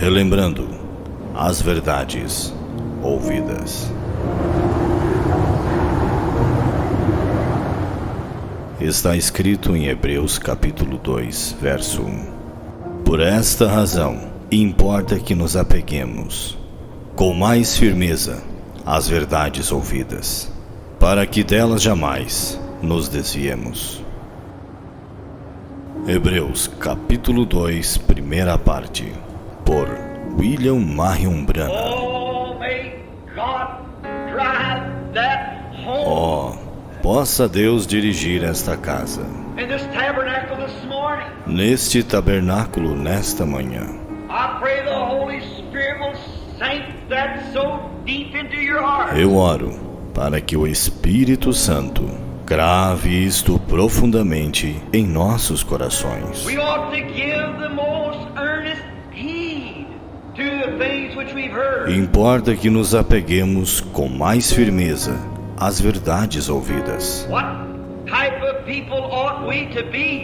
relembrando as verdades ouvidas. Está escrito em Hebreus capítulo 2, verso 1. Por esta razão, importa que nos apeguemos com mais firmeza às verdades ouvidas, para que delas jamais nos desviemos. Hebreus capítulo 2, primeira parte, por William Marion Branham. Possa Deus dirigir esta casa, neste tabernáculo nesta manhã. Eu oro para que o Espírito Santo grave isto profundamente em nossos corações. Importa que nos apeguemos com mais firmeza às verdades ouvidas.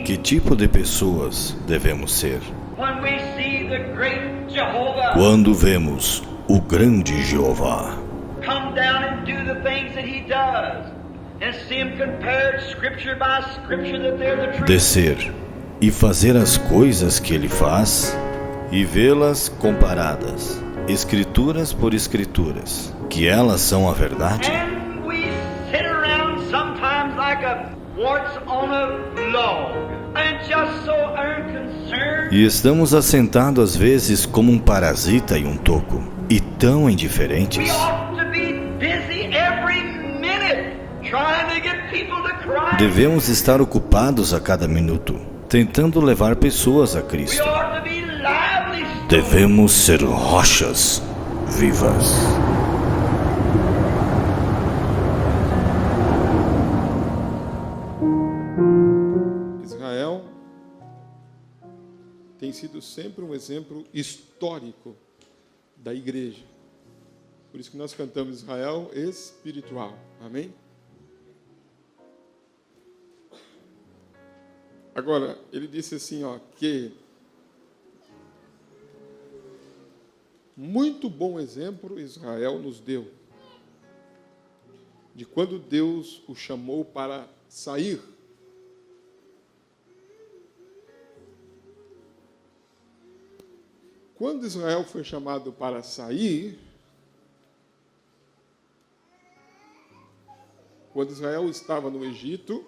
Que tipo de pessoas devemos ser quando vemos o grande Jeová descer e fazer as coisas que ele faz e vê-las comparadas, escrituras por escrituras, que elas são a verdade? E estamos assentados às vezes como um parasita em um toco, e tão indiferentes. Devemos estar ocupados a cada minuto, tentando levar pessoas a Cristo. Devemos ser rochas vivas. Israel tem sido sempre um exemplo histórico da igreja. Por isso que nós cantamos Israel espiritual. Amém? Agora, ele disse assim, que muito bom exemplo Israel nos deu de quando Deus o chamou para sair. Quando Israel foi chamado para sair, quando Israel estava no Egito,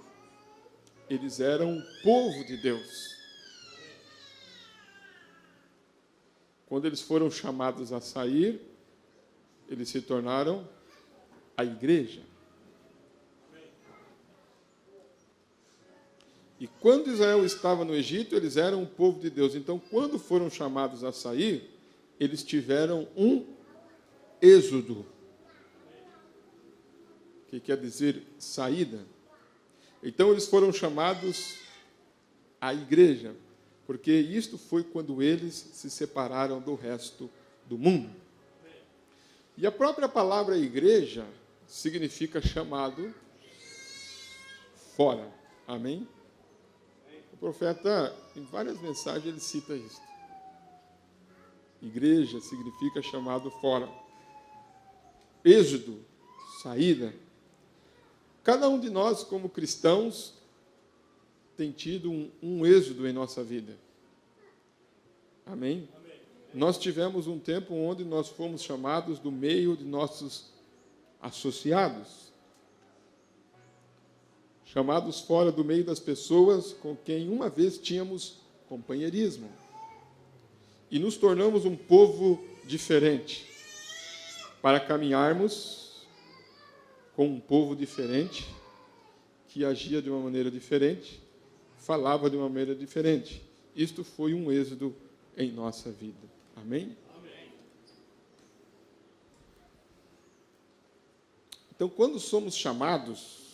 eles eram o povo de Deus. Quando eles foram chamados a sair, eles se tornaram a igreja. E quando Israel estava no Egito, eles eram o povo de Deus. Então, quando foram chamados a sair, eles tiveram um êxodo, que quer dizer saída. Então, eles foram chamados a igreja, porque isto foi quando eles se separaram do resto do mundo. E a própria palavra igreja significa chamado fora. Amém? O profeta, em várias mensagens, ele cita isso. Igreja significa chamado fora. Êxodo, saída. Cada um de nós, como cristãos, tem tido um êxodo em nossa vida. Amém? Amém? Nós tivemos um tempo onde nós fomos chamados do meio de nossos associados. Chamados fora do meio das pessoas com quem uma vez tínhamos companheirismo. E nos tornamos um povo diferente, para caminharmos com um povo diferente, que agia de uma maneira diferente, falava de uma maneira diferente. Isto foi um êxodo em nossa vida. Amém? Amém. Então, quando somos chamados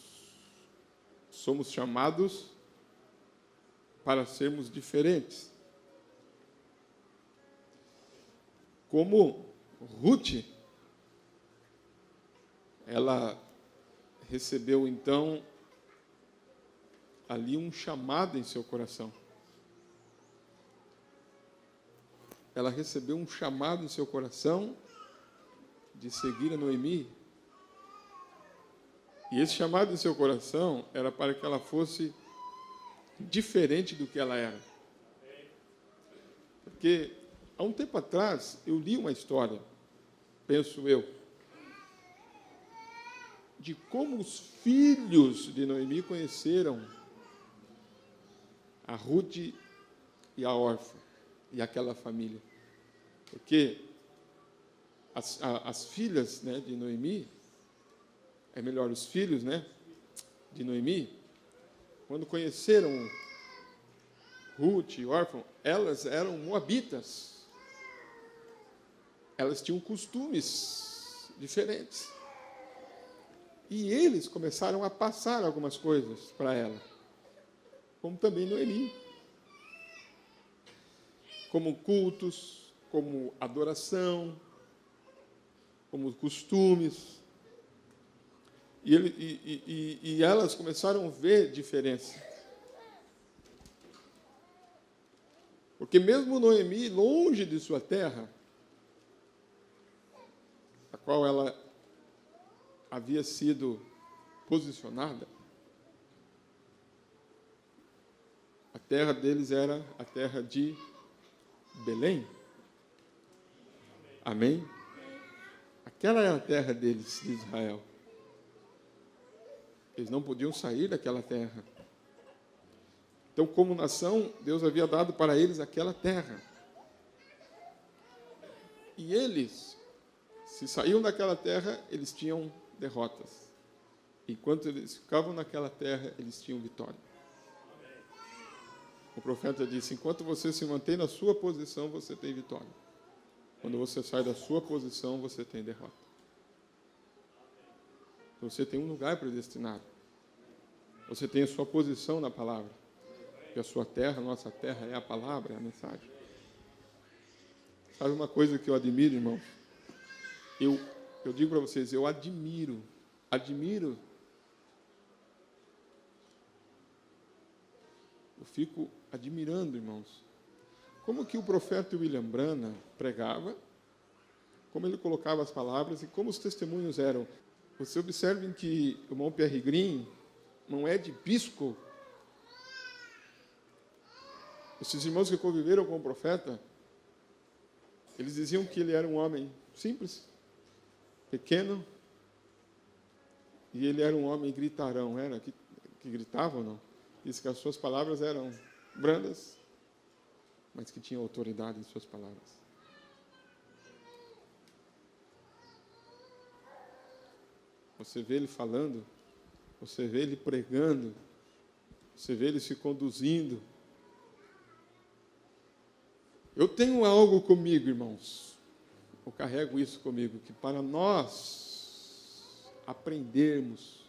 para sermos diferentes. Como Ruth, ela recebeu então ali um chamado em seu coração. ela recebeu um chamado em seu coração de seguir a Noemi. E esse chamado em seu coração era para que ela fosse diferente do que ela era. Porque há um tempo atrás eu li uma história, penso eu, de como os filhos de Noemi conheceram a Ruth e a Orfa e aquela família. Porque as filhas, né, de Noemi, os filhos, né, de Noemi, quando conheceram Ruth e Orfa, elas eram moabitas. Elas tinham costumes diferentes. E eles começaram a passar algumas coisas para ela, como também Noemi. Como cultos, como adoração, como costumes. E elas começaram a ver diferença. Porque mesmo Noemi, longe de sua terra, a qual ela havia sido posicionada, a terra deles era a terra de Belém. Amém? Aquela era a terra deles, de Israel. Eles não podiam sair daquela terra. Então, como nação, Deus havia dado para eles aquela terra. E eles, se saíam daquela terra, eles tinham derrotas. Enquanto eles ficavam naquela terra, eles tinham vitória. O profeta disse: enquanto você se mantém na sua posição, você tem vitória. Quando você sai da sua posição, você tem derrota. Você tem um lugar predestinado. Você tem a sua posição na palavra. E a sua terra, a nossa terra, é a palavra, é a mensagem. Sabe uma coisa que eu admiro, irmãos? Eu digo para vocês, eu admiro. Eu fico admirando, irmãos, como que o profeta William Branham pregava, como ele colocava as palavras e como os testemunhos eram. Você observe que o irmão Pierre Green não é de pisco. Esses irmãos que conviveram com o profeta, eles diziam que ele era um homem simples, pequeno, e ele era um homem gritarão. Era que gritava ou não? Diz que as suas palavras eram brandas, mas que tinha autoridade em suas palavras. Você vê ele falando, você vê ele pregando, você vê ele se conduzindo. Eu tenho algo comigo, irmãos. Eu carrego isso comigo, que para nós aprendermos,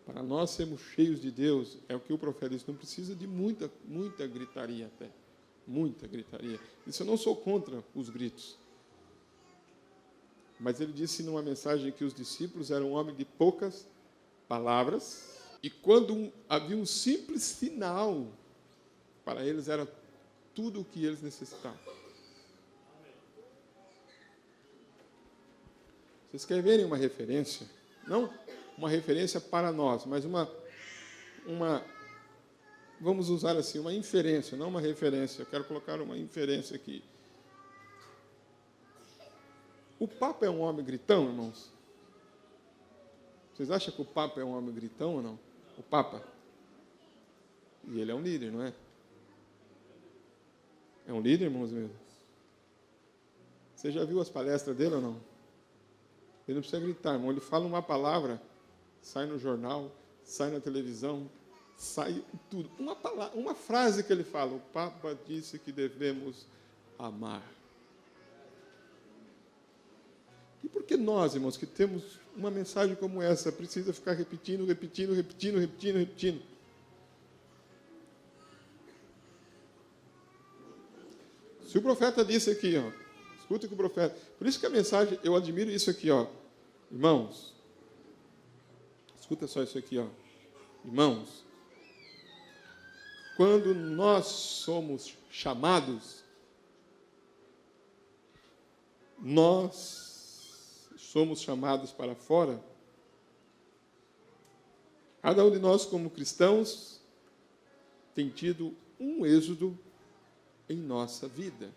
para nós sermos cheios de Deus, é o que o profeta disse, não precisa de muita gritaria até. Muita gritaria. Isso eu não sou contra os gritos. Mas ele disse numa mensagem que os discípulos eram homens de poucas palavras, e quando havia um simples sinal, para eles era tudo o que eles necessitavam. Vocês querem verem uma referência? Não uma referência para nós, mas vamos usar assim, uma inferência, não uma referência. Eu quero colocar uma inferência aqui. O Papa é um homem gritão, irmãos? Vocês acham que o Papa é um homem gritão ou não? O Papa. E ele é um líder, não é? É um líder, irmãos meus? Você já viu as palestras dele ou não? Ele não precisa gritar, irmão. Ele fala uma palavra, sai no jornal, sai na televisão, sai tudo. Uma frase que ele fala: o Papa disse que devemos amar. E por que nós, irmãos, que temos uma mensagem como essa, precisa ficar repetindo? Se o profeta disse aqui, ó, escuta o que o profeta... Por isso que a mensagem, eu admiro isso aqui, ó. Irmãos, escuta só isso aqui, ó. Irmãos, quando nós somos chamados, nós somos chamados para fora, cada um de nós, como cristãos, tem tido um êxodo em nossa vida.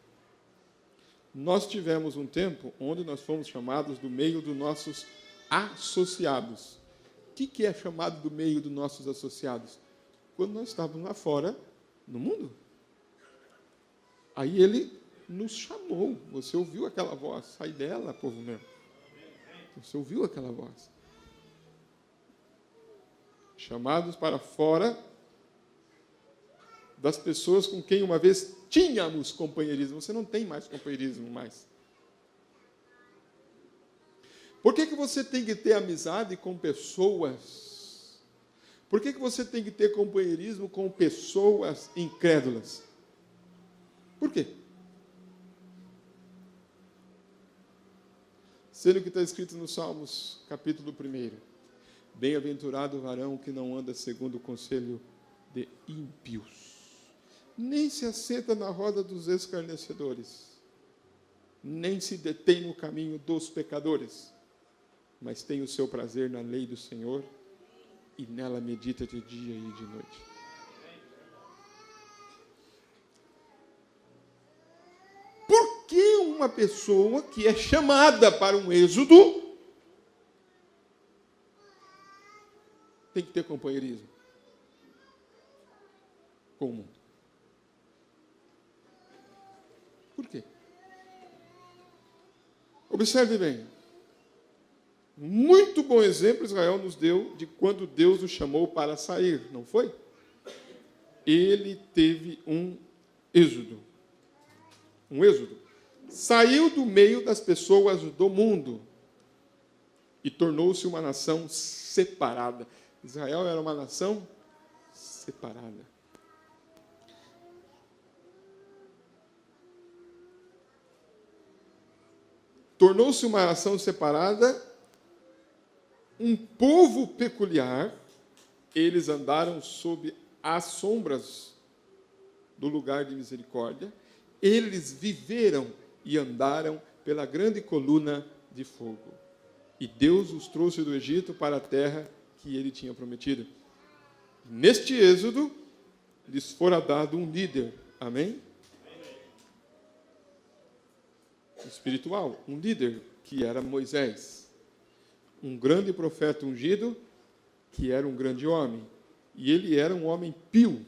Nós tivemos um tempo onde nós fomos chamados do meio dos nossos associados. O que é chamado do meio dos nossos associados? Quando nós estávamos lá fora, no mundo. Aí ele nos chamou. Você ouviu aquela voz? Sai dela, povo meu. Você ouviu aquela voz? Chamados para fora das pessoas com quem uma vez tínhamos companheirismo. Você não tem mais companheirismo mais. Por que você tem que ter amizade com pessoas? Por que você tem que ter companheirismo com pessoas incrédulas? Por quê? Sendo que está escrito no Salmos, capítulo 1. Bem-aventurado o varão que não anda segundo o conselho de ímpios, nem se assenta na roda dos escarnecedores, nem se detém no caminho dos pecadores, mas tem o seu prazer na lei do Senhor, e nela medita de dia e de noite. Por que uma pessoa que é chamada para um êxodo tem que ter companheirismo com o mundo? Por quê? Observe bem. Muito bom exemplo Israel nos deu de quando Deus o chamou para sair, não foi? Ele teve um êxodo. Um êxodo. Saiu do meio das pessoas do mundo e tornou-se uma nação separada. Israel era uma nação separada. Tornou-se uma nação separada, um povo peculiar. Eles andaram sob as sombras do lugar de misericórdia. Eles viveram e andaram pela grande coluna de fogo. E Deus os trouxe do Egito para a terra que ele tinha prometido. Neste êxodo, lhes fora dado um líder. Amém? Espiritual, um líder, que era Moisés. Um grande profeta ungido, que era um grande homem. E ele era um homem pio.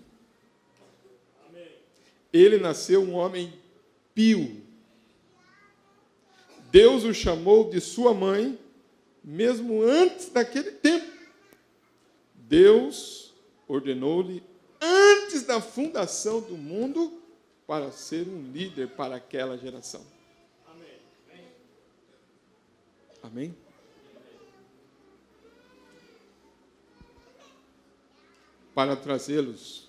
Ele nasceu um homem pio. Deus o chamou de sua mãe, mesmo antes daquele tempo. Deus ordenou-lhe, antes da fundação do mundo, para ser um líder para aquela geração. Amém? Para trazê-los,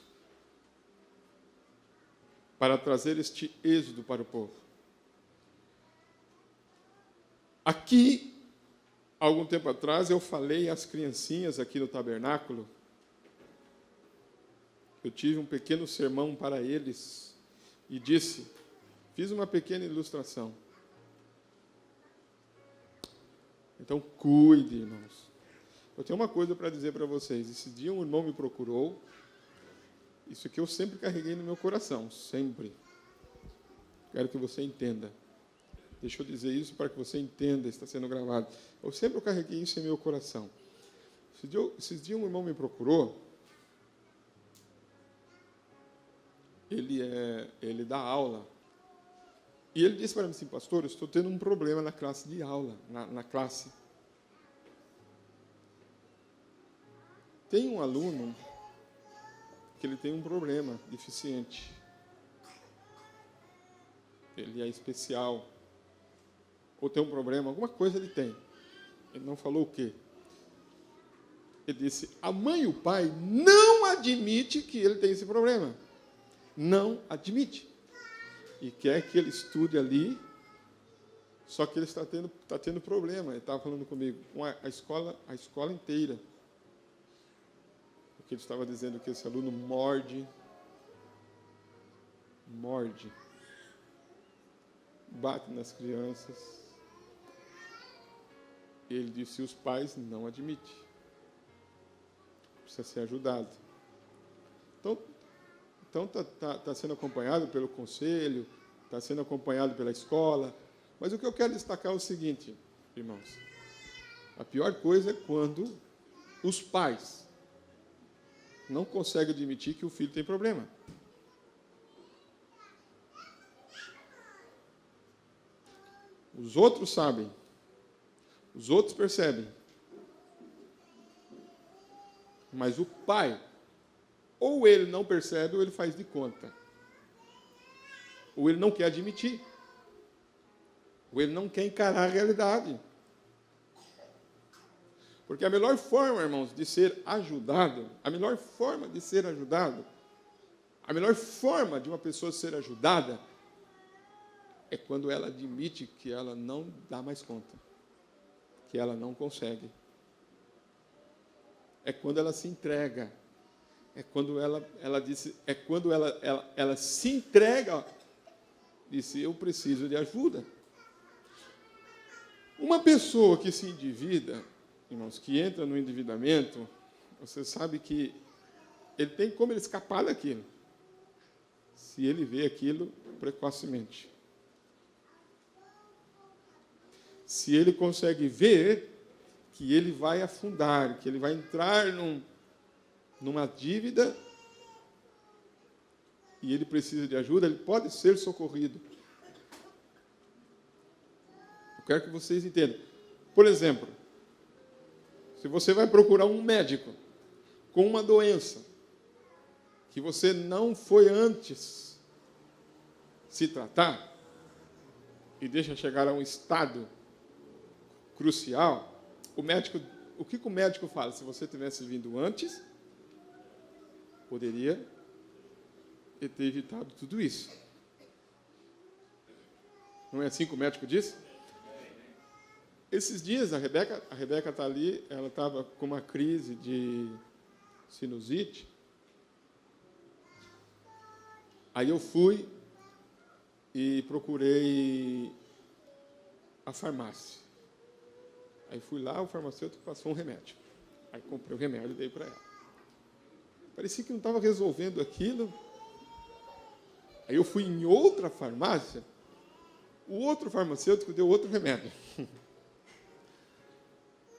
para trazer este êxodo para o povo. Aqui, algum tempo atrás, eu falei às criancinhas aqui no tabernáculo. Eu tive um pequeno sermão para eles e disse, fiz uma pequena ilustração. Então, cuide, irmãos. Eu tenho uma coisa para dizer para vocês. Esse dia um irmão me procurou. Isso que eu sempre carreguei no meu coração, sempre. Quero que você entenda. Deixa eu dizer isso para que você entenda, está sendo gravado. Eu sempre carreguei isso em meu coração. Esses dias um irmão me procurou. Ele dá aula. E ele disse para mim assim, pastor, eu estou tendo um problema na classe de aula, na classe. Tem um aluno que ele tem um problema, deficiente. Ele é especial. Ou tem um problema, alguma coisa ele tem. Ele não falou o quê. Ele disse, a mãe e o pai não admitem que ele tem esse problema. Não admite. E quer que ele estude ali, só que ele está tendo problema. Ele estava falando comigo, com a escola inteira. Porque ele estava dizendo que esse aluno morde. bate nas crianças. Ele disse: os pais não admitem. Precisa ser ajudado. Então tá sendo acompanhado pelo conselho, está sendo acompanhado pela escola. Mas o que eu quero destacar é o seguinte, irmãos. A pior coisa é quando os pais não conseguem admitir que o filho tem problema. Os outros sabem. Os outros percebem. Mas o pai, ou ele não percebe, ou ele faz de conta. Ou ele não quer admitir. Ou ele não quer encarar a realidade. Porque a melhor forma, irmãos, de ser ajudado, a melhor forma de ser ajudado, a melhor forma de uma pessoa ser ajudada, é quando ela admite que ela não dá mais conta, que ela não consegue. É quando ela se entrega. É quando ela se entrega, disse: eu preciso de ajuda. Uma pessoa que se endivida, irmãos, que entra no endividamento, você sabe que ele tem como ele escapar daquilo, se ele vê aquilo precocemente. Se ele consegue ver que ele vai afundar, que ele vai entrar numa dívida e ele precisa de ajuda, ele pode ser socorrido. Eu quero que vocês entendam. Por exemplo, se você vai procurar um médico com uma doença que você não foi antes se tratar e deixa chegar a um estado crucial, o que o médico fala? Se você tivesse vindo antes, poderia ter evitado tudo isso. Não é assim que o médico disse? Esses dias, a Rebeca está ali, ela estava com uma crise de sinusite. Aí eu fui e procurei a farmácia. Aí fui lá, o farmacêutico passou um remédio. Aí comprei o remédio e dei para ela. Parecia que não estava resolvendo aquilo. Aí eu fui em outra farmácia, o outro farmacêutico deu outro remédio.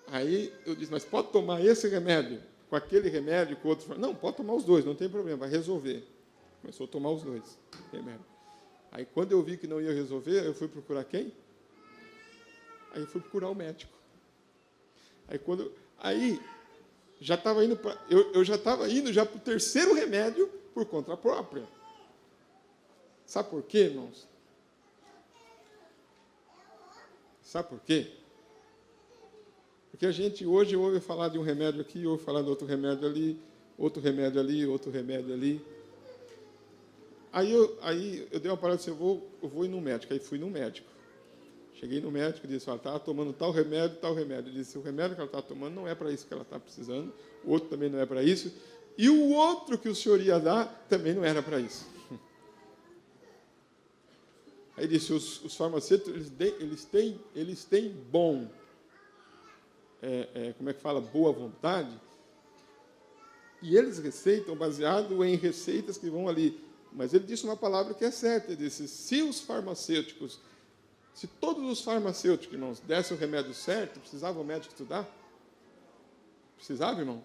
Aí eu disse: mas pode tomar esse remédio com aquele remédio, com outro? Não, pode tomar os dois, não tem problema, vai resolver. Começou a tomar os dois remédios. Aí quando eu vi que não ia resolver, eu fui procurar quem? Aí eu fui procurar o médico. Aí já estava indo para, eu já estava indo já para o terceiro remédio por conta própria. Sabe por quê, irmãos? Sabe por quê? Porque a gente hoje ouve falar de um remédio aqui, ouve falar de outro remédio ali, outro remédio ali, outro remédio ali. Aí eu dei uma parada e disse: eu vou ir no médico. Aí fui no médico. Cheguei no médico e disse: ela estava tomando tal remédio, tal remédio. Ele disse: o remédio que ela está tomando não é para isso que ela está precisando, o outro também não é para isso, e o outro que o senhor ia dar também não era para isso. Aí disse: os farmacêuticos, eles têm bom, como é que fala, boa vontade, e eles receitam baseado em receitas que vão ali. Mas ele disse uma palavra que é certa. Ele disse: se todos os farmacêuticos, irmãos, dessem o remédio certo, precisava o médico estudar? Precisava, irmão?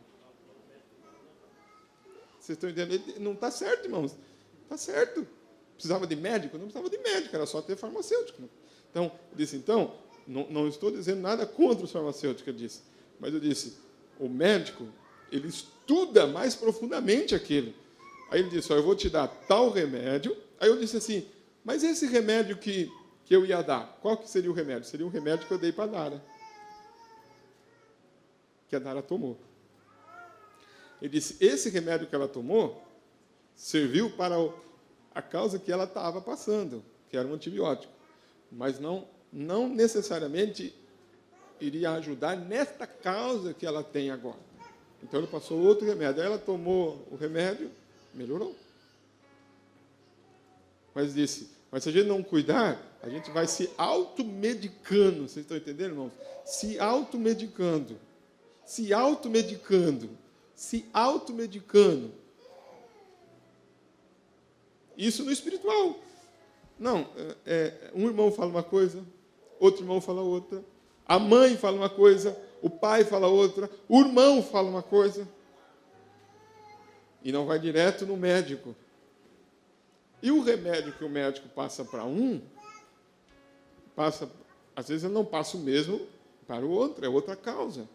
Vocês estão entendendo? Ele não está certo, irmãos. Está certo. Precisava de médico? Não precisava de médico, era só ter farmacêutico. Então, eu disse: não estou dizendo nada contra os farmacêuticos, eu disse. Mas eu disse: o médico, ele estuda mais profundamente aquilo. Aí ele disse: eu vou te dar tal remédio. Aí eu disse assim: mas esse remédio que eu ia dar, qual que seria o remédio? Seria o remédio que eu dei para a Dara, que a Dara tomou. Ele disse: esse remédio que ela tomou serviu para a causa que ela estava passando, que era um antibiótico, mas não necessariamente iria ajudar nesta causa que ela tem agora. Então ele passou outro remédio. Aí ela tomou o remédio, melhorou. Mas disse: mas se a gente não cuidar, A gente vai se automedicando. Vocês estão entendendo, irmãos? Se automedicando. Se automedicando. Se automedicando. Isso no espiritual. Não, um irmão fala uma coisa, outro irmão fala outra, a mãe fala uma coisa, o pai fala outra, o irmão fala uma coisa, e não vai direto no médico. E o remédio que o médico passa para um, às vezes ele não passa o mesmo para o outro, é outra causa.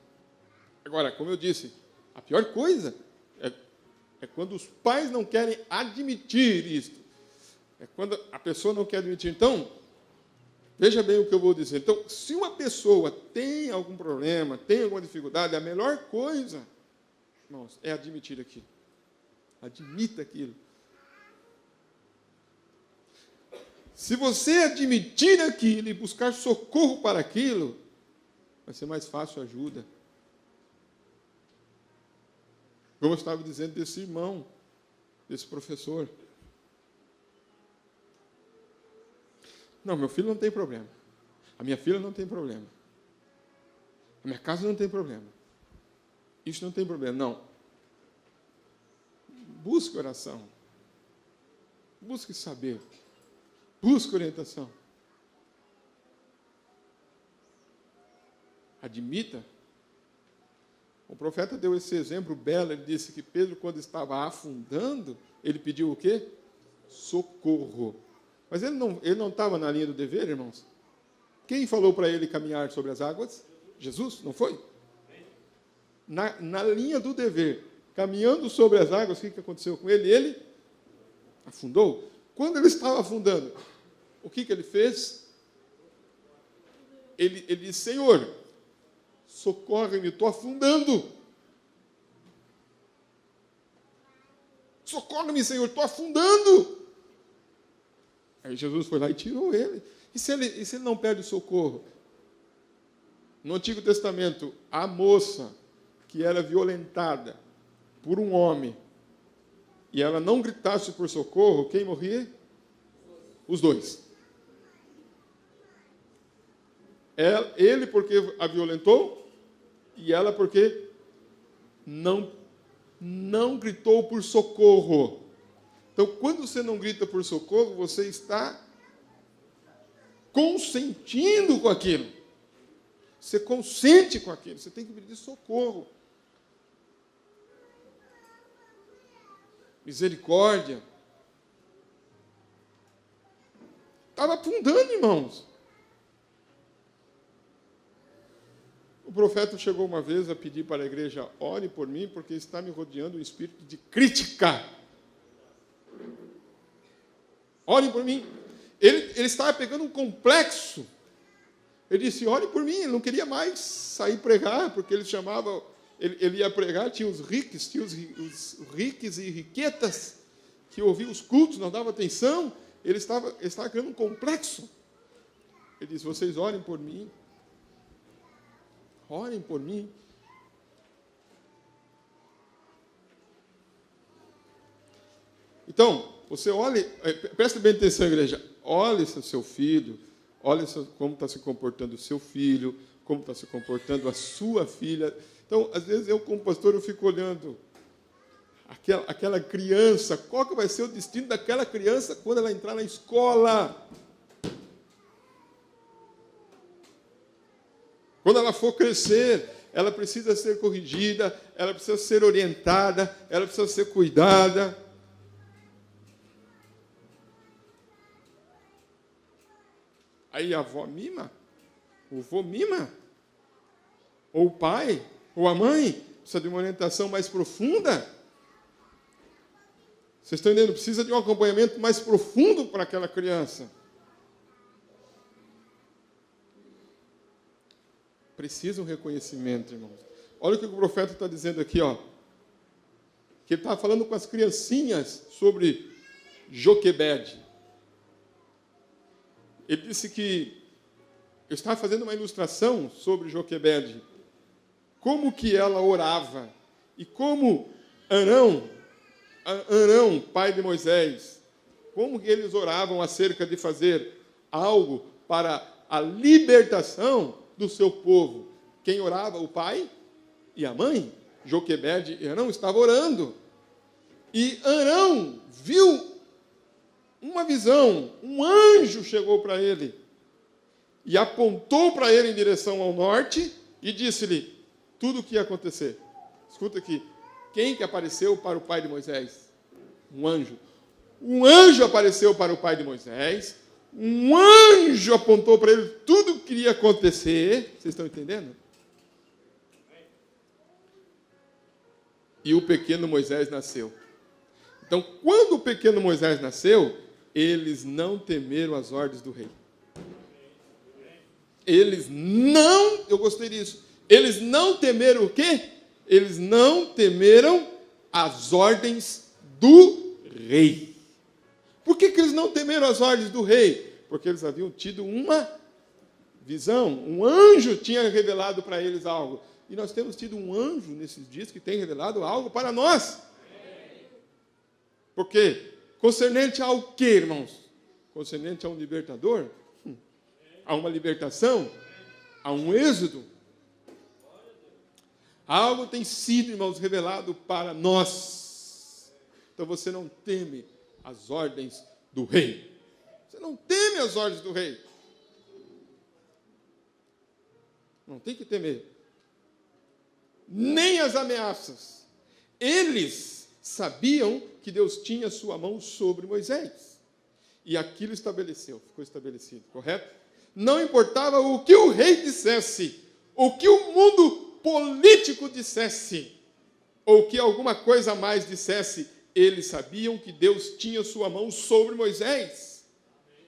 Agora, como eu disse, a pior coisa é quando os pais não querem admitir isto. É quando a pessoa não quer admitir. Então, veja bem o que eu vou dizer. Então, se uma pessoa tem algum problema, tem alguma dificuldade, a melhor coisa, irmãos, é admitir aquilo. Admita aquilo. Se você admitir aquilo e buscar socorro para aquilo, vai ser mais fácil a ajuda. Como eu estava dizendo desse irmão, desse professor. Não, meu filho não tem problema. A minha filha não tem problema. A minha casa não tem problema. Isso não tem problema. Não. Busque oração. Busque saber. Busque orientação. Admita. O profeta deu esse exemplo belo. Ele disse que Pedro, quando estava afundando, ele pediu o quê? Socorro. Mas ele não estava na linha do dever, irmãos? Quem falou para ele caminhar sobre as águas? Jesus, não foi? Na linha do dever, caminhando sobre as águas, o que aconteceu com ele? Ele afundou. Quando ele estava afundando, o que ele fez? Ele disse, Senhor, socorre-me, estou afundando. Socorre-me, Senhor, estou afundando. Aí Jesus foi lá e tirou ele. E se ele não pede socorro? No Antigo Testamento, a moça que era violentada por um homem e ela não gritasse por socorro, quem morria? Os dois. Ele porque a violentou e ela porque não gritou por socorro. Então, quando você não grita por socorro, você está consentindo com aquilo. Você consente com aquilo. Você tem que pedir socorro. Misericórdia. Estava afundando, irmãos. O profeta chegou uma vez a pedir para a igreja, ore por mim, porque está me rodeando um espírito de crítica. Orem por mim. Ele estava pegando um complexo. Ele disse, ore por mim. Ele não queria mais sair pregar, porque ele chamava, ele ia pregar, tinha os riques e riquetas, que ouviam os cultos, não davam atenção. Ele estava criando um complexo. Ele disse, vocês orem por mim. Orem por mim. Então, você olhe, preste bem atenção, igreja, olhe o seu filho, olhe como está se comportando o seu filho, como está se comportando a sua filha. Então, às vezes, eu, como pastor, eu fico olhando aquela criança, qual que vai ser o destino daquela criança quando ela entrar na escola? Quando ela for crescer, ela precisa ser corrigida, ela precisa ser orientada, ela precisa ser cuidada. Aí a avó mima, o vô mima, ou o pai, ou a mãe, precisa de uma orientação mais profunda. Vocês estão entendendo? Precisa de um acompanhamento mais profundo para aquela criança. Precisa um reconhecimento, irmãos. Olha o que o profeta está dizendo aqui, ó. Que ele está falando com as criancinhas sobre Joquebede. Ele disse que eu estava fazendo uma ilustração sobre Joquebede. Como que ela orava. E como Arão, pai de Moisés, como que eles oravam acerca de fazer algo para a libertação do seu povo. Quem orava? O pai e a mãe. Joquebede e Arão estavam orando. E Arão viu uma visão. Um anjo chegou para ele e apontou para ele em direção ao norte e disse-lhe tudo o que ia acontecer. Escuta aqui. Quem que apareceu para o pai de Moisés? Um anjo. Um anjo apareceu para o pai de Moisés. Um anjo apontou para ele tudo o que iria acontecer. Vocês estão entendendo? E o pequeno Moisés nasceu. Então, quando o pequeno Moisés nasceu, eles não temeram as ordens do rei. Eles não, eu gostei disso, eles não temeram o quê? Eles não temeram as ordens do rei. Por que eles não temeram as ordens do rei? Porque eles haviam tido uma visão, um anjo tinha revelado para eles algo. E nós temos tido um anjo nesses dias que tem revelado algo para nós. Por quê? Concernente ao quê, irmãos? Concernente a um libertador? A uma libertação? A um êxodo? Algo tem sido, irmãos, revelado para nós. Então você não teme as ordens do rei. Você não teme as ordens do rei. Não tem que temer. Nem as ameaças. Eles sabiam que Deus tinha sua mão sobre Moisés. E aquilo ficou estabelecido, correto? Não importava o que o rei dissesse, o que o mundo político dissesse, ou que alguma coisa a mais dissesse, eles sabiam que Deus tinha sua mão sobre Moisés.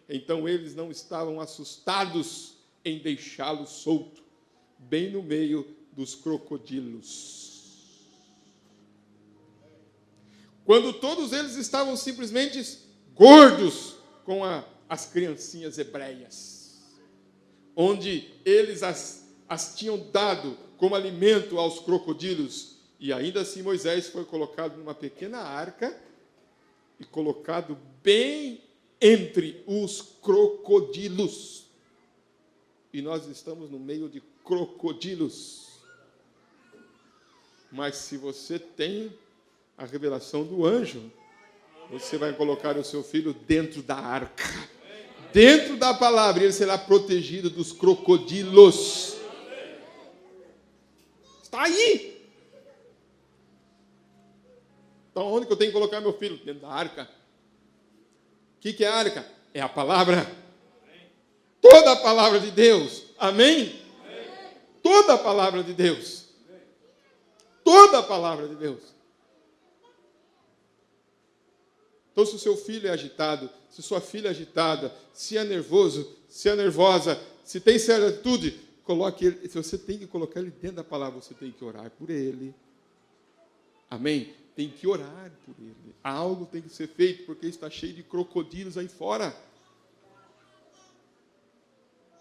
Então eles não estavam assustados em deixá-lo solto, bem no meio dos crocodilos. Quando todos eles estavam simplesmente gordos com as criancinhas hebreias, onde eles as tinham dado como alimento aos crocodilos, e ainda assim Moisés foi colocado numa pequena arca e colocado bem entre os crocodilos. E nós estamos no meio de crocodilos. Mas se você tem a revelação do anjo, você vai colocar o seu filho dentro da arca, dentro da palavra, e ele será protegido dos crocodilos. Está aí. Então, onde que eu tenho que colocar meu filho? Dentro da arca. O que é a arca? É a palavra. Toda a palavra de Deus. Amém? Toda a palavra de Deus. Toda a palavra de Deus. Então, se o seu filho é agitado, se sua filha é agitada, se é nervoso, se é nervosa, se tem certa atitude, coloque ele. Se você tem que colocar ele dentro da palavra, você tem que orar por ele. Amém? Tem que orar por ele. Algo tem que ser feito, porque está cheio de crocodilos aí fora.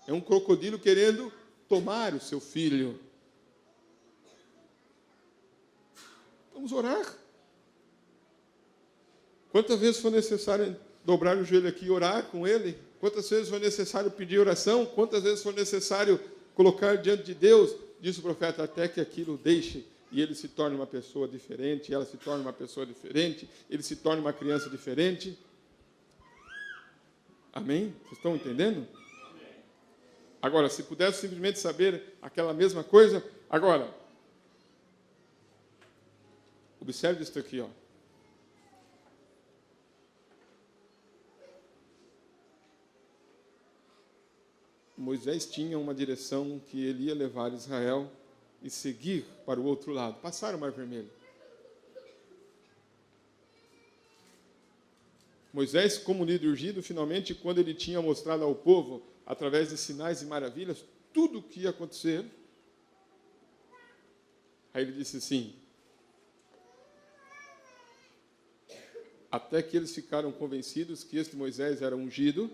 É um crocodilo querendo tomar o seu filho. Vamos orar. Quantas vezes foi necessário dobrar o joelho aqui e orar com ele? Quantas vezes foi necessário pedir oração? Quantas vezes foi necessário colocar diante de Deus? Diz o profeta, até que aquilo deixe e ele se torne uma pessoa diferente, ela se torne uma pessoa diferente, ele se torne uma criança diferente. Amém? Vocês estão entendendo? Agora, se pudesse simplesmente saber aquela mesma coisa, agora, observe isso aqui, ó. Moisés tinha uma direção que ele ia levar Israel e seguir para o outro lado. Passar o Mar Vermelho. Moisés, como líder ungido, finalmente, quando ele tinha mostrado ao povo, através de sinais e maravilhas, tudo o que ia acontecer, aí ele disse assim, até que eles ficaram convencidos que este Moisés era ungido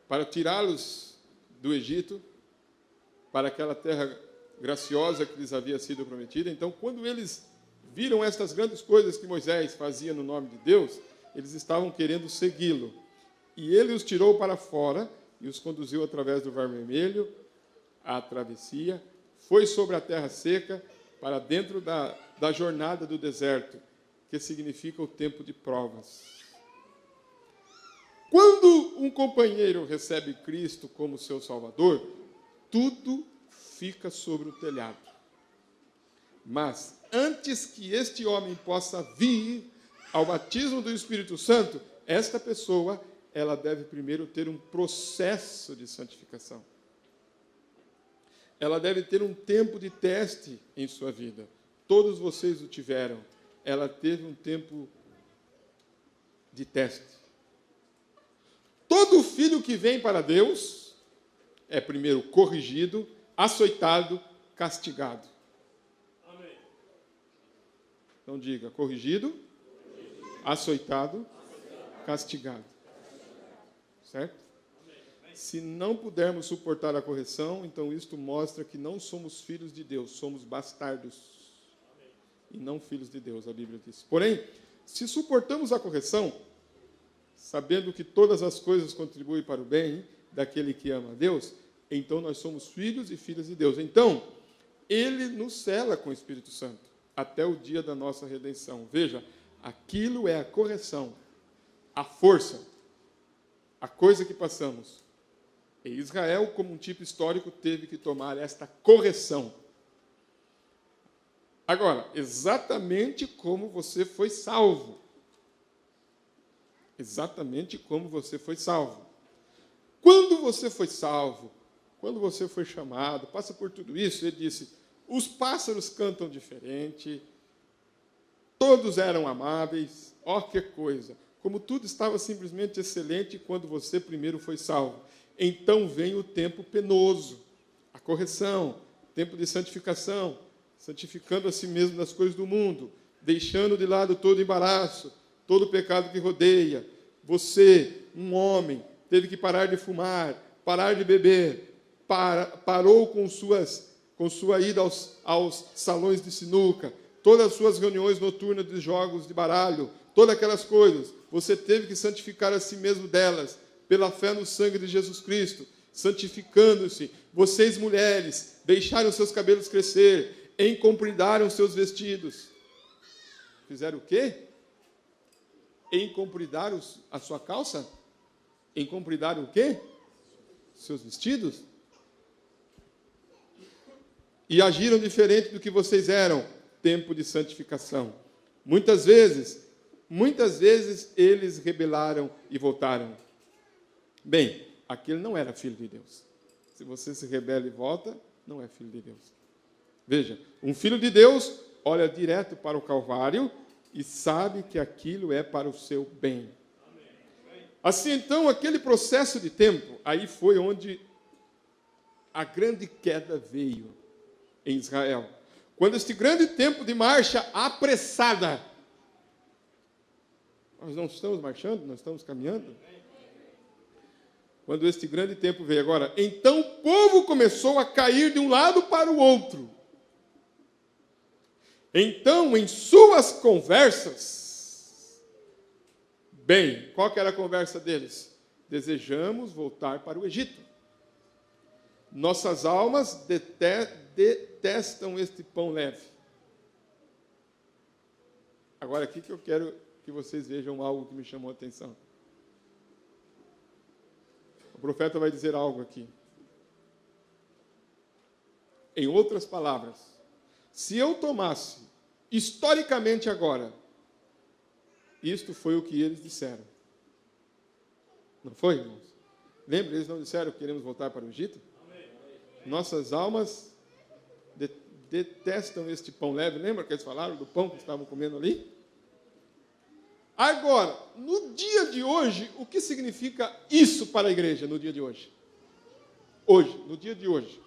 para tirá-los do Egito, para aquela terra graciosa que lhes havia sido prometida. Então, quando eles viram estas grandes coisas que Moisés fazia no nome de Deus, eles estavam querendo segui-lo. E ele os tirou para fora e os conduziu através do Mar Vermelho, à travessia, foi sobre a terra seca, para dentro da jornada do deserto, que significa o tempo de provas. Quando um companheiro recebe Cristo como seu Salvador, tudo fica sobre o telhado. Mas, antes que este homem possa vir ao batismo do Espírito Santo, esta pessoa, ela deve primeiro ter um processo de santificação. Ela deve ter um tempo de teste em sua vida. Todos vocês o tiveram. Ela teve um tempo de teste. Todo filho que vem para Deus é primeiro corrigido, açoitado, castigado. Amém. Então diga, corrigido, açoitado, castigado. Certo? Se não pudermos suportar a correção, então isto mostra que não somos filhos de Deus, somos bastardos. E não filhos de Deus, a Bíblia diz. Porém, se suportamos a correção, sabendo que todas as coisas contribuem para o bem daquele que ama a Deus, então nós somos filhos e filhas de Deus. Então, ele nos sela com o Espírito Santo, até o dia da nossa redenção. Veja, aquilo é a correção, a força, a coisa que passamos. E Israel, como um tipo histórico, teve que tomar esta correção. Agora, exatamente como você foi salvo. Exatamente como você foi salvo. Quando você foi salvo, quando você foi chamado, passa por tudo isso, ele disse, os pássaros cantam diferente, todos eram amáveis, ó que coisa. Como tudo estava simplesmente excelente quando você primeiro foi salvo. Então vem o tempo penoso, a correção, tempo de santificação, santificando a si mesmo das coisas do mundo, deixando de lado todo embaraço, todo o pecado que rodeia. Você, um homem, teve que parar de fumar, parar de beber, parou com sua ida aos salões de sinuca, todas as suas reuniões noturnas de jogos de baralho, todas aquelas coisas. Você teve que santificar a si mesmo delas, pela fé no sangue de Jesus Cristo, santificando-se. Vocês, mulheres, deixaram seus cabelos crescer, encompridaram seus vestidos. Fizeram o quê? Encompridaram a sua calça? Encompridaram o quê? Seus vestidos? E agiram diferente do que vocês eram. Tempo de santificação. Muitas vezes, eles rebelaram e voltaram. Bem, aquele não era filho de Deus. Se você se rebela e volta, não é filho de Deus. Veja, um filho de Deus olha direto para o Calvário e sabe que aquilo é para o seu bem. Assim, então, aquele processo de tempo, aí foi onde a grande queda veio em Israel. Quando este grande tempo de marcha apressada, nós não estamos marchando, nós estamos caminhando. Quando este grande tempo veio agora, então o povo começou a cair de um lado para o outro. Então, em suas conversas, bem, qual que era a conversa deles? Desejamos voltar para o Egito. Nossas almas detestam este pão leve. Agora, aqui que eu quero que vocês vejam algo que me chamou a atenção. O profeta vai dizer algo aqui. Em outras palavras, se eu tomasse, historicamente agora, isto foi o que eles disseram. Não foi, irmãos? Lembra, eles não disseram que queremos voltar para o Egito? Nossas almas detestam este pão leve. Lembra que eles falaram do pão que estavam comendo ali? Agora, no dia de hoje, o que significa isso para a igreja no dia de hoje? Hoje, no dia de hoje.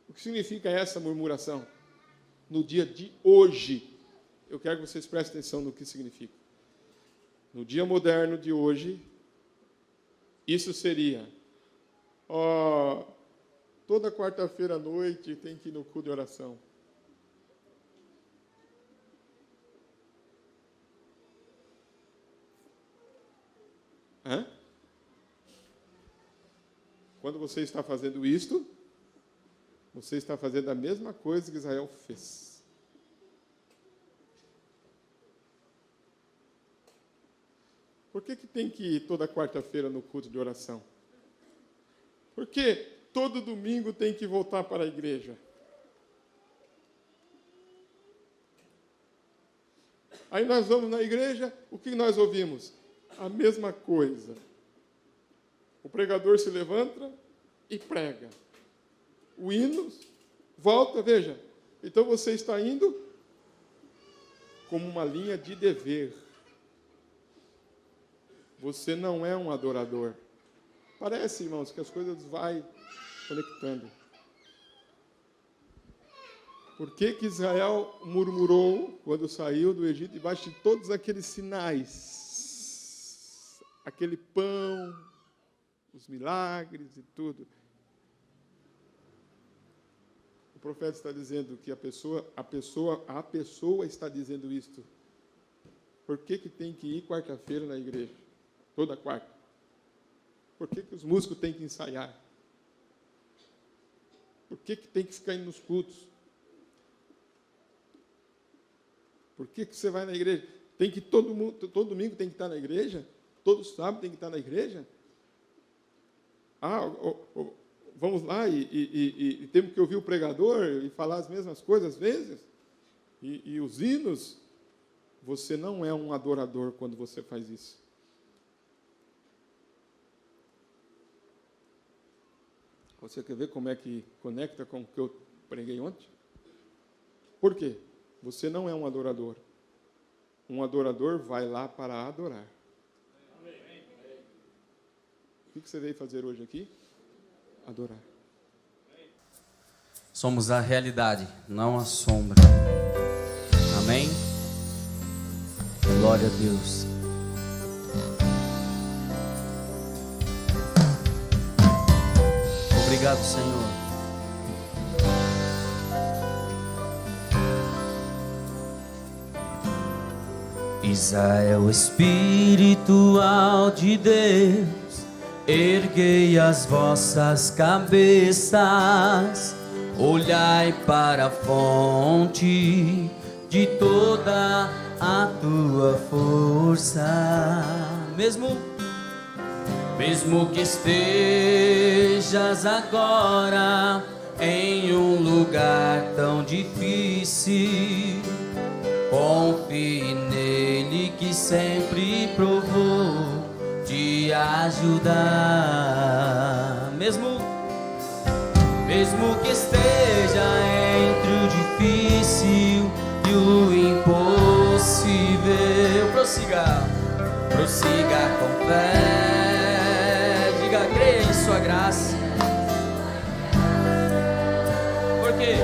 O que significa essa murmuração? No dia de hoje. Eu quero que vocês prestem atenção no que significa. No dia moderno de hoje, isso seria... toda quarta-feira à noite tem que ir no culto de oração. Hã? Quando você está fazendo isto, você está fazendo a mesma coisa que Israel fez. Por que tem que ir toda quarta-feira no culto de oração? Por que todo domingo tem que voltar para a igreja? Aí nós vamos na igreja, o que nós ouvimos? A mesma coisa. O pregador se levanta e prega. O hino volta, veja. Então você está indo como uma linha de dever. Você não é um adorador. Parece, irmãos, que as coisas vão conectando. Por que Israel murmurou quando saiu do Egito debaixo de todos aqueles sinais? Aquele pão, os milagres e tudo. O profeta está dizendo que a pessoa está dizendo isto. Por que tem que ir quarta-feira na igreja? Toda quarta. Por que os músicos têm que ensaiar? Por que tem que ficar indo nos cultos? Por que você vai na igreja? Tem que todo domingo tem que estar na igreja? Todo sábado tem que estar na igreja? Vamos lá e temos que ouvir o pregador e falar as mesmas coisas às vezes? E os hinos? Você não é um adorador quando você faz isso. Você quer ver como é que conecta com o que eu preguei ontem? Por quê? Você não é um adorador. Um adorador vai lá para adorar. O que você veio fazer hoje aqui? Adorar. Somos a realidade, não a sombra. Amém? Glória a Deus. Obrigado, Senhor. Israel espiritual de Deus, erguei as vossas cabeças, olhai para a fonte de toda a tua força. Mesmo que estejas agora em um lugar tão difícil, confie nele que sempre provou te ajudar. Mesmo que esteja entre o difícil e o impossível, prossiga com fé, diga, creia em sua graça, porque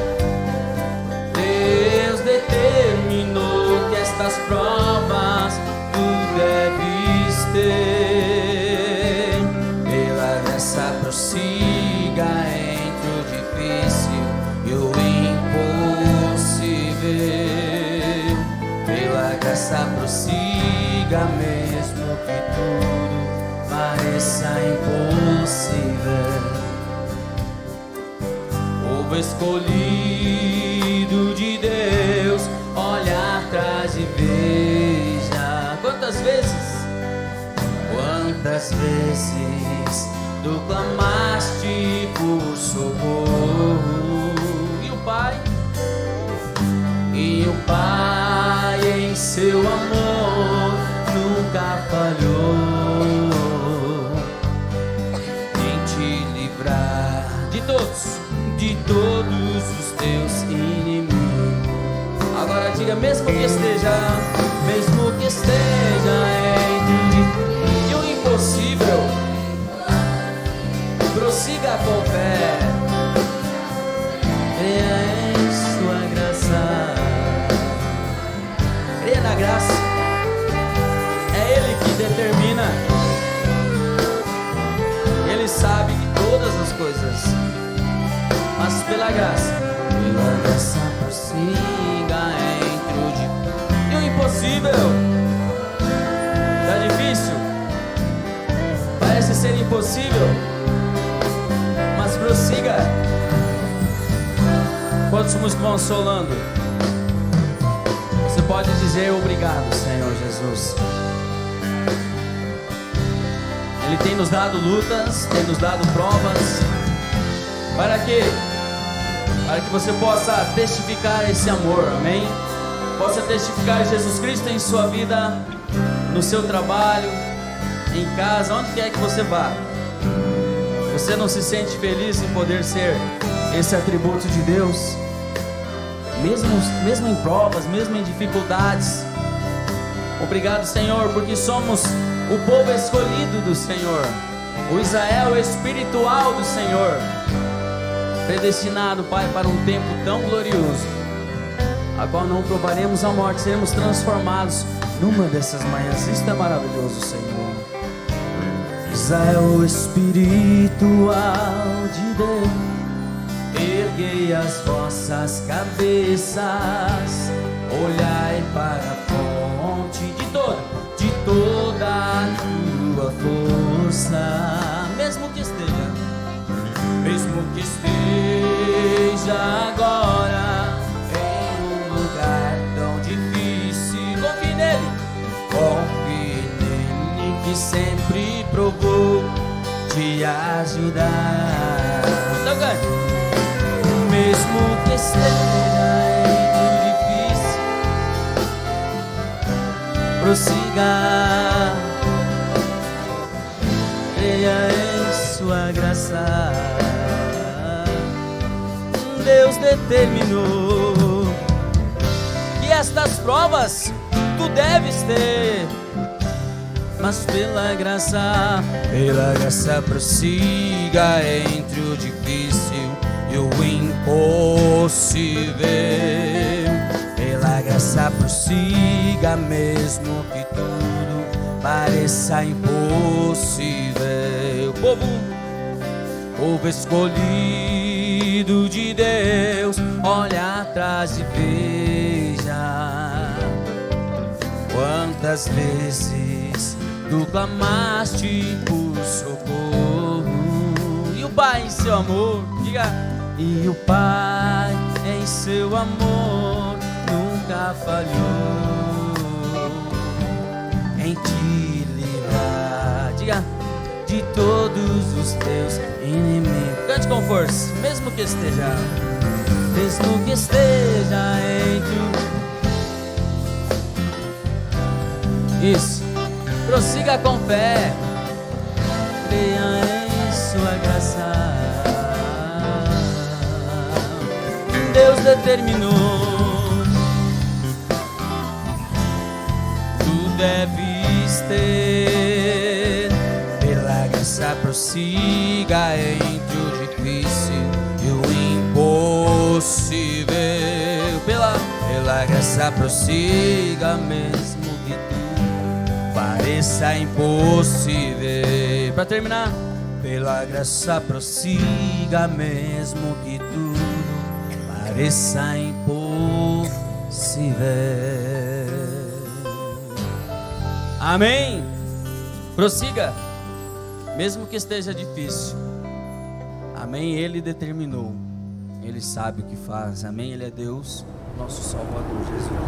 Deus determinou que estas provas tu deves ter. Pela graça prossiga entre o difícil e o impossível. Pela graça prossiga mesmo que tudo pareça impossível. Povo escolhido de Deus, olha atrás e veja quantas vezes tu clamaste por socorro, e o Pai em seu amor nunca falhou em te livrar de todos os teus inimigos. Agora diga, mesmo que esteja entre o impossível, prossiga com fé, creia em sua graça, creia na graça, é Ele que determina, Ele sabe de todas as coisas, mas pela graça prossiga entre o difícil e o impossível. Tá difícil? ser impossível, mas prossiga. Quantos músicos vão solando? Você pode dizer obrigado, Senhor Jesus. Ele tem nos dado lutas, tem nos dado provas. Para quê? Para que você possa testificar esse amor, amém? Possa testificar Jesus Cristo em sua vida, no seu trabalho, em casa, onde quer que você vá. Você não se sente feliz em poder ser esse atributo de Deus? Mesmo em provas, mesmo em dificuldades. Obrigado, Senhor, porque somos o povo escolhido do Senhor, o Israel espiritual do Senhor, predestinado, Pai, para um tempo tão glorioso, a qual não provaremos a morte, seremos transformados numa dessas manhãs. Isto é maravilhoso, Senhor. Israel espiritual de Deus, erguei as vossas cabeças, olhai para a fonte de toda a tua força, mesmo que esteja agora em um lugar tão difícil, confie nele que sempre provou te ajudar. Então, mesmo que esteja difícil, prossiga, creia em sua graça. Deus determinou que estas provas tu deves ter, mas pela graça prossiga entre o difícil e o impossível. Pela graça prossiga, mesmo que tudo pareça impossível. Povo escolhido de Deus, olha atrás e veja quantas vezes tu clamaste por socorro. E o Pai em seu amor, diga, e o Pai em seu amor nunca falhou em te livrar, diga, de todos os teus inimigos. Cante com força, mesmo que esteja entre isso, prossiga com fé, creia em sua graça. Deus determinou, tu deves ter. Pela graça prossiga entre o difícil e o impossível. Pela graça prossiga, mesmo que tudo pareça impossível. Para terminar, pela graça prossiga, mesmo que tudo pareça impossível. Amém? Prossiga, mesmo que esteja difícil. Amém? Ele determinou, Ele sabe o que faz. Amém? Ele é Deus, nosso Salvador Jesus.